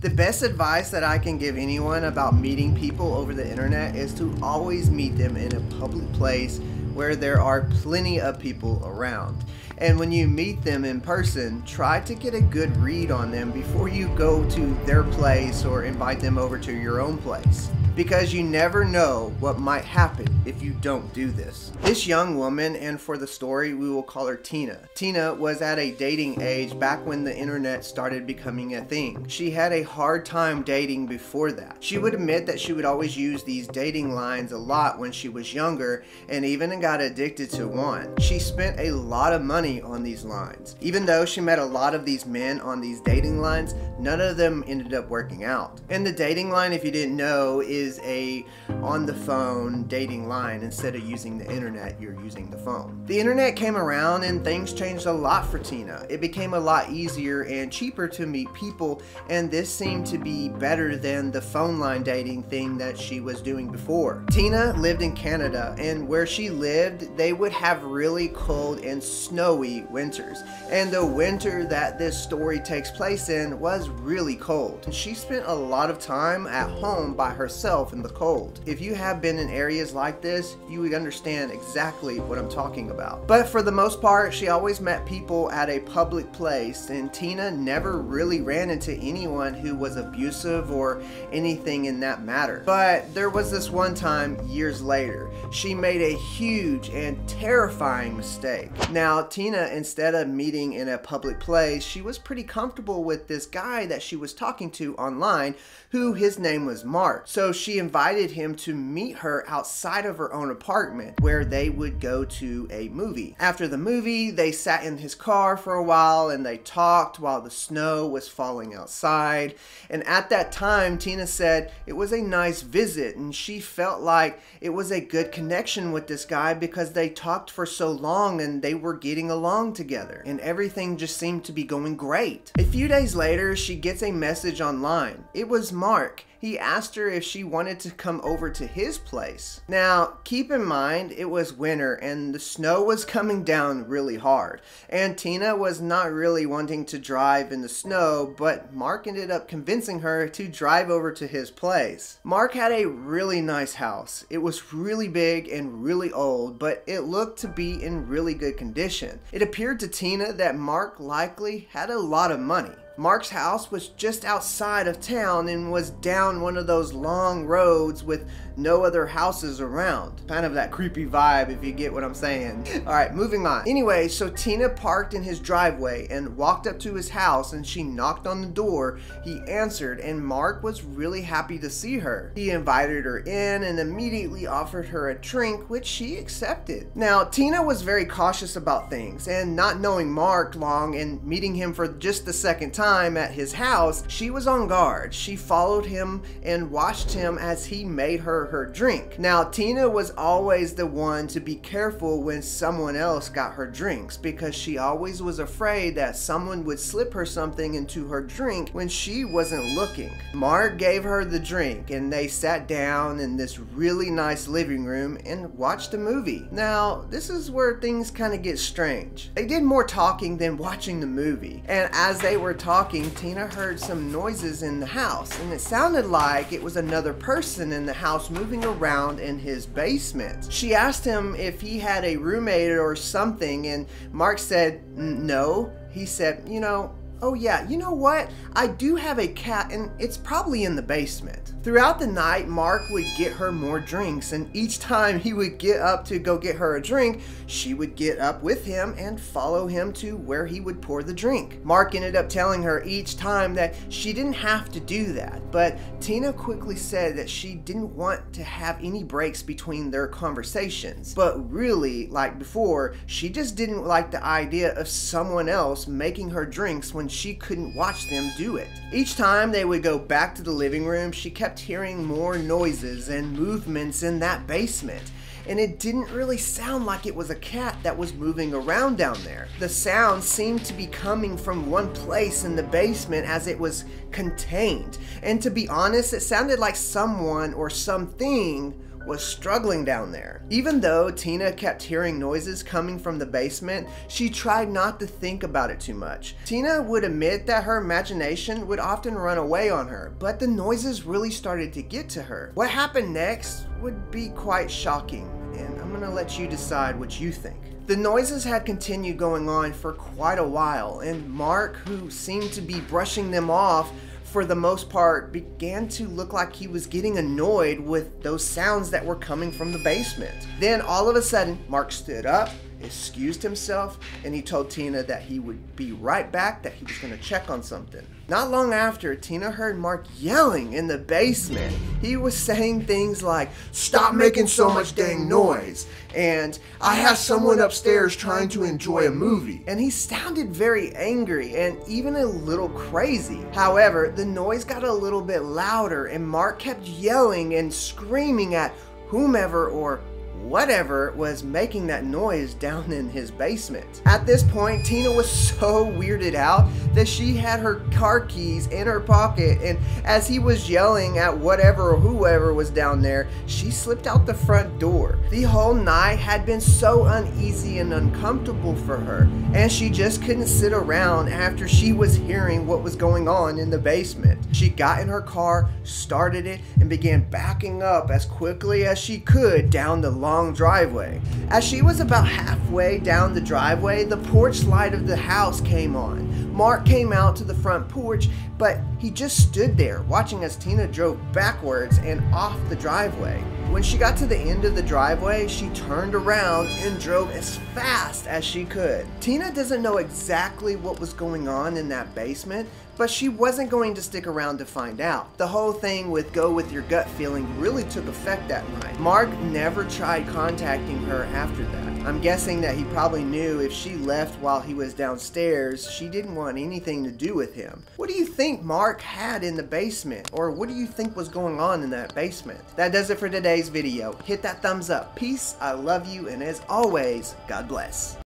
The best advice that I can give anyone about meeting people over the internet is to always meet them in a public place where there are plenty of people around. And when you meet them in person, try to get a good read on them before you go to their place or invite them over to your own place, because you never know what might happen if you don't do this. This young woman, and for the story we will call her Tina. Tina was at a dating age back when the internet started becoming a thing. She had a hard time dating before that. She would admit that she would always use these dating lines a lot when she was younger, and even got addicted to one. She spent a lot of money on these lines. Even though she met a lot of these men on these dating lines, none of them ended up working out. And the dating line, if you didn't know, is a on the phone dating line. Instead of using the internet, you're using the phone. The internet came around and things changed a lot for Tina. It became a lot easier and cheaper to meet people, and this seemed to be better than the phone line dating thing that she was doing before. Tina lived in Canada, and where she lived, they would have really cold and snowy winters. And the winter that this story takes place in was really cold. And she spent a lot of time at home by herself in the cold. If you have been in areas like this, you would understand exactly what I'm talking about. But for the most part, she always met people at a public place, and Tina never really ran into anyone who was abusive or anything in that matter. But there was this one time years later, she made a huge and terrifying mistake. Now, Tina, instead of meeting in a public place, she was pretty comfortable with this guy that she was talking to online, who his name was Mark. So she invited him to meet her outside of her own apartment, where they would go to a movie. After the movie, they sat in his car for a while and they talked while the snow was falling outside. And at that time, Tina said it was a nice visit, and she felt like it was a good connection with this guy because they talked for so long and they were getting along together, and everything just seemed to be going great. A few days later, she gets a message online. It was Mark. He asked her if she wanted to come over to his place. Now, keep in mind, it was winter and the snow was coming down really hard, and Tina was not really wanting to drive in the snow, but Mark ended up convincing her to drive over to his place. Mark had a really nice house. It was really big and really old, but it looked to be in really good condition. It appeared to Tina that Mark likely had a lot of money. Mark's house was just outside of town and was down one of those long roads with no other houses around. Kind of that creepy vibe, if you get what I'm saying. Alright, moving on. Anyway, so Tina parked in his driveway and walked up to his house, and she knocked on the door. He answered, and Mark was really happy to see her. He invited her in and immediately offered her a drink, which she accepted. Now, Tina was very cautious about things, and not knowing Mark long and meeting him for just the second time at his house, she was on guard. She followed him and watched him as he made her drink. Now, Tina was always the one to be careful when someone else got her drinks, because she always was afraid that someone would slip her something into her drink when she wasn't looking. Mark gave her the drink, and they sat down in this really nice living room and watched a movie. Now, this is where things kind of get strange. They did more talking than watching the movie, and as they were talking, Tina heard some noises in the house, and it sounded like it was another person in the house moving around in his basement. She asked him if he had a roommate or something, and Mark said no. He said, oh yeah, you know what? I do have a cat, and it's probably in the basement. Throughout the night, Mark would get her more drinks, and each time he would get up to go get her a drink, she would get up with him and follow him to where he would pour the drink. Mark ended up telling her each time that she didn't have to do that, but Tina quickly said that she didn't want to have any breaks between their conversations. But really, like before, she just didn't like the idea of someone else making her drinks when she couldn't watch them do it. Each time they would go back to the living room, she kept hearing more noises and movements in that basement. And it didn't really sound like it was a cat that was moving around down there. The sound seemed to be coming from one place in the basement as it was contained. And to be honest, it sounded like someone or something was struggling down there. Even though Tina kept hearing noises coming from the basement, she tried not to think about it too much. Tina would admit that her imagination would often run away on her, but the noises really started to get to her. What happened next would be quite shocking, and I'm gonna let you decide what you think. The noises had continued going on for quite a while, and Mark, who seemed to be brushing them off for the most part, began to look like he was getting annoyed with those sounds that were coming from the basement. Then all of a sudden, Mark stood up, excused himself, and he told Tina that he would be right back, that he was going to check on something. Not long after, Tina heard Mark yelling in the basement. He was saying things like, "Stop making so much dang noise," and "I have someone upstairs trying to enjoy a movie." And he sounded very angry and even a little crazy. However, the noise got a little bit louder and Mark kept yelling and screaming at whomever or whatever was making that noise down in his basement. At this point, Tina was so weirded out that she had her car keys in her pocket, and as he was yelling at whatever or whoever was down there, she slipped out the front door. The whole night had been so uneasy and uncomfortable for her, and she just couldn't sit around after she was hearing what was going on in the basement. She got in her car, started it, and began backing up as quickly as she could down the long driveway. As she was about halfway down the driveway, the porch light of the house came on. Mark came out to the front porch, but he just stood there watching as Tina drove backwards and off the driveway. When she got to the end of the driveway, she turned around and drove as fast as she could. Tina doesn't know exactly what was going on in that basement, but she wasn't going to stick around to find out. The whole thing with go with your gut feeling really took effect that night. Mark never tried contacting her after that. I'm guessing that he probably knew if she left while he was downstairs, she didn't want anything to do with him. What do you think Mark had in the basement? Or what do you think was going on in that basement? That does it for today's video. Hit that thumbs up. Peace, I love you, and as always, God bless.